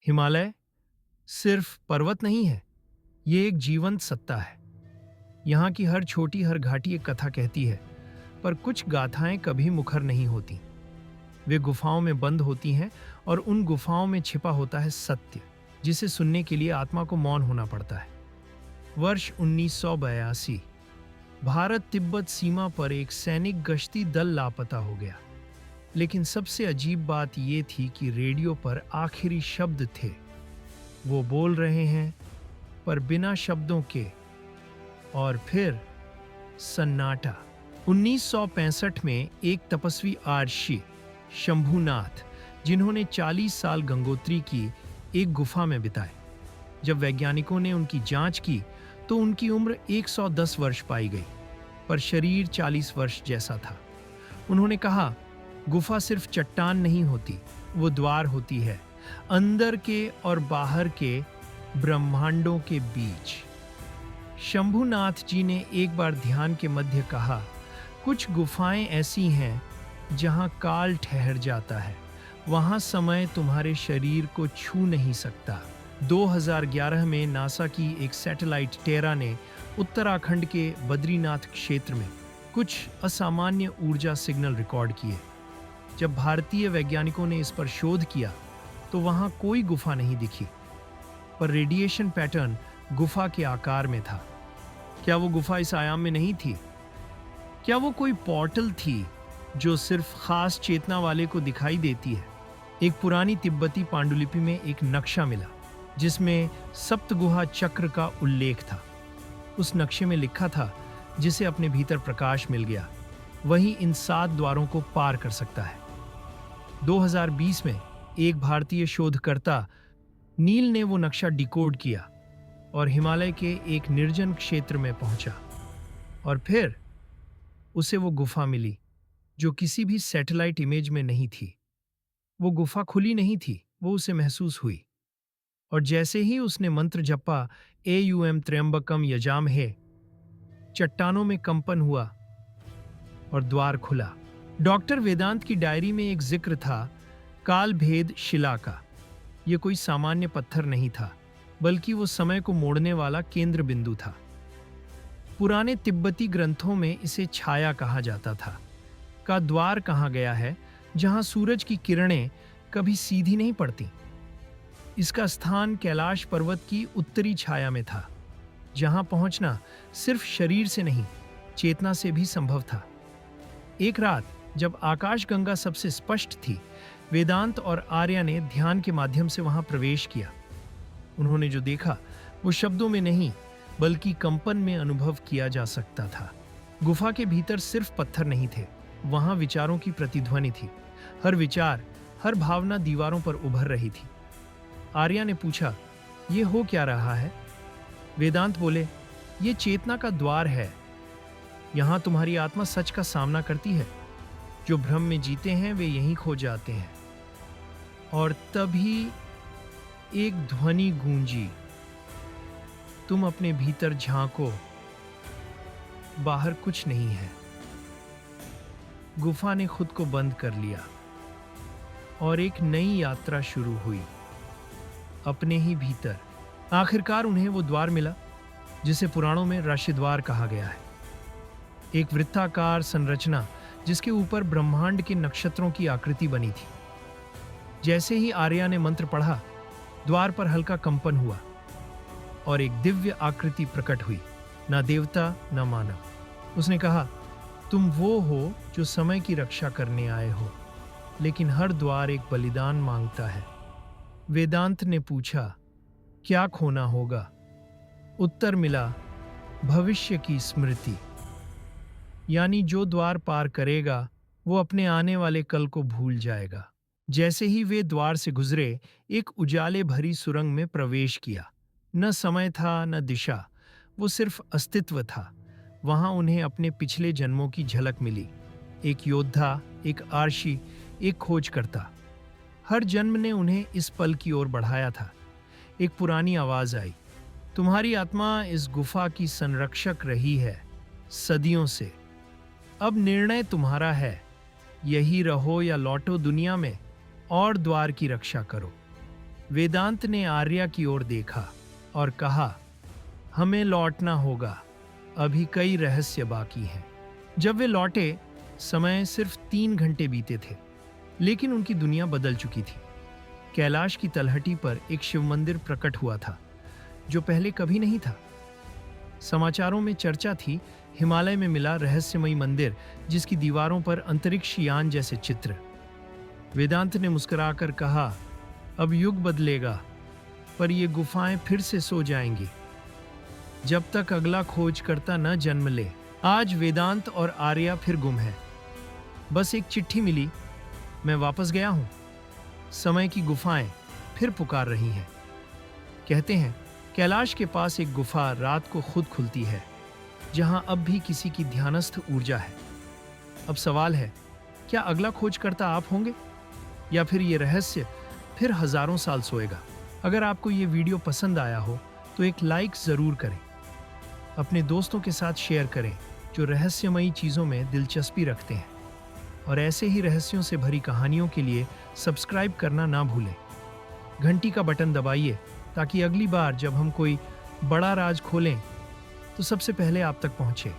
हिमालय सिर्फ पर्वत नहीं है, ये एक जीवंत सत्ता है। यहाँ की हर छोटी हर घाटी एक कथा कहती है, पर कुछ गाथाएं कभी मुखर नहीं होती। वे गुफाओं में बंद होती हैं और उन गुफाओं में छिपा होता है सत्य, जिसे सुनने के लिए आत्मा को मौन होना पड़ता है। वर्ष 1982 भारत तिब्बत सीमा पर एक सैनिक गश्ती दल लापता हो गया। लेकिन सबसे अजीब बात यह थी कि रेडियो पर आखिरी शब्द थे। वो बोल रहे हैं पर बिना शब्दों के। और फिर सन्नाटा। 1965 में एक तपस्वी आर्षि शंभुनाथ, जिन्होंने 40 साल गंगोत्री की एक गुफा में बिताए। जब वैज्ञानिकों ने उनकी जांच की तो उनकी उम्र 110 वर्ष पाई गई, पर शरीर 40 वर्ष जैसा था। उन्होंने कहा, गुफा सिर्फ चट्टान नहीं होती, वो द्वार होती है, अंदर के और बाहर के ब्रह्मांडों के बीच। शंभुनाथ जी ने एक बार ध्यान के मध्य कहा, कुछ गुफाएं ऐसी हैं जहां काल ठहर जाता है, वहां समय तुम्हारे शरीर को छू नहीं सकता। 2011 में नासा की एक सैटेलाइट टेरा ने उत्तराखंड के बद्रीनाथ क्षेत्र में कुछ असामान्य ऊर्जा सिग्नल रिकॉर्ड किए। जब भारतीय वैज्ञानिकों ने इस पर शोध किया तो वहां कोई गुफा नहीं दिखी, पर रेडिएशन पैटर्न गुफा के आकार में था। क्या वो गुफा इस आयाम में नहीं थी? क्या वो कोई पोर्टल थी जो सिर्फ खास चेतना वाले को दिखाई देती है? एक पुरानी तिब्बती पांडुलिपि में एक नक्शा मिला जिसमें सप्तगुहा चक्र का उल्लेख था। उस नक्शे में लिखा था, जिसे अपने भीतर प्रकाश मिल गया वही इन 7 द्वारों को पार कर सकता है। 2020 में एक भारतीय शोधकर्ता नील ने वो नक्शा डिकोड किया और हिमालय के एक निर्जन क्षेत्र में पहुंचा। और फिर उसे वो गुफा मिली जो किसी भी सैटेलाइट इमेज में नहीं थी। वो गुफा खुली नहीं थी, वो उसे महसूस हुई। और जैसे ही उसने मंत्र जपा, एयूएम त्र्यंबकम यजामहे, चट्टानों में कंपन हुआ और द्वार खुला। डॉक्टर वेदांत की डायरी में एक जिक्र था काल भेद शिला का। यह कोई सामान्य पत्थर नहीं था, बल्कि वो समय को मोड़ने वाला केंद्र बिंदु था। पुराने तिब्बती ग्रंथों में इसे छाया कहा जाता था। का द्वार कहा गया है जहां सूरज की किरणें कभी सीधी नहीं पड़ती। इसका स्थान कैलाश पर्वत की उत्तरी छाया में था, जहां पहुंचना सिर्फ शरीर से नहीं, चेतना से भी संभव था। एक रात जब आकाशगंगा सबसे स्पष्ट थी, वेदांत और आर्या ने ध्यान के माध्यम से वहां प्रवेश किया। उन्होंने जो देखा वो शब्दों में नहीं, बल्कि कंपन में अनुभव किया जा सकता था। गुफा के भीतर सिर्फ पत्थर नहीं थे, वहां विचारों की प्रतिध्वनि थी। हर विचार, हर भावना दीवारों पर उभर रही थी। आर्या ने पूछा, ये हो क्या रहा है? वेदांत बोले, ये चेतना का द्वार है। यहां तुम्हारी आत्मा सच का सामना करती है। जो भ्रम में जीते हैं वे यहीं खो जाते हैं। और तभी एक ध्वनि गूंजी, तुम अपने भीतर झांको, बाहर कुछ नहीं है। गुफा ने खुद को बंद कर लिया और एक नई यात्रा शुरू हुई, अपने ही भीतर। आखिरकार उन्हें वो द्वार मिला जिसे पुराणों में ऋषिद्वार कहा गया है। एक वृत्ताकार संरचना जिसके ऊपर ब्रह्मांड के नक्षत्रों की आकृति बनी थी। जैसे ही आर्या ने मंत्र पढ़ा, द्वार पर हल्का कंपन हुआ और एक दिव्य आकृति प्रकट हुई, ना देवता ना मानव। उसने कहा, तुम वो हो जो समय की रक्षा करने आए हो, लेकिन हर द्वार एक बलिदान मांगता है। वेदांत ने पूछा, क्या खोना होगा? उत्तर मिला, भविष्य की स्मृति। यानी जो द्वार पार करेगा वो अपने आने वाले कल को भूल जाएगा। जैसे ही वे द्वार से गुजरे, एक उजाले भरी सुरंग में प्रवेश किया। न समय था न दिशा, वो सिर्फ अस्तित्व था। वहां उन्हें अपने पिछले जन्मों की झलक मिली। एक योद्धा, एक आर्षि, एक खोजकर्ता। हर जन्म ने उन्हें इस पल की ओर बढ़ाया था। एक पुरानी आवाज आई, तुम्हारी आत्मा इस गुफा की संरक्षक रही है सदियों से। अब निर्णय तुम्हारा है, यही रहो या लौटो दुनिया में और द्वार की रक्षा करो। वेदांत ने आर्या की ओर देखा और कहा, हमें लौटना होगा, अभी कई रहस्य बाकी हैं। जब वे लौटे, समय सिर्फ 3 घंटे बीते थे, लेकिन उनकी दुनिया बदल चुकी थी। कैलाश की तलहटी पर एक शिव मंदिर प्रकट हुआ था, जो पहले कभी नहीं था। समाचारों में चर्चा थी, हिमालय में मिला रहस्यमयी मंदिर, जिसकी दीवारों पर अंतरिक्ष यान जैसे चित्र। वेदांत ने मुस्कुराकर कहा, अब युग बदलेगा, पर ये गुफाएं फिर से सो जाएंगी जब तक अगला खोजकर्ता न जन्म ले। आज वेदांत और आर्या फिर गुम है। बस एक चिट्ठी मिली, मैं वापस गया हूं। समय की गुफाएं फिर पुकार रही हैं। कहते हैं, कैलाश के पास एक गुफा रात को खुद खुलती है, जहां अब भी किसी की ध्यानस्थ ऊर्जा है। अब सवाल है, क्या अगला खोजकर्ता आप होंगे, या फिर ये रहस्य फिर हजारों साल सोएगा? अगर आपको ये वीडियो पसंद आया हो तो एक लाइक जरूर करें। अपने दोस्तों के साथ शेयर करें जो रहस्यमयी चीजों में दिलचस्पी रखते हैं। और ऐसे ही रहस्यों से भरी कहानियों के लिए सब्सक्राइब करना ना भूलें। घंटी का बटन दबाइए ताकि अगली बार जब हम कोई बड़ा राज खोलें तो सबसे पहले आप तक पहुंचे।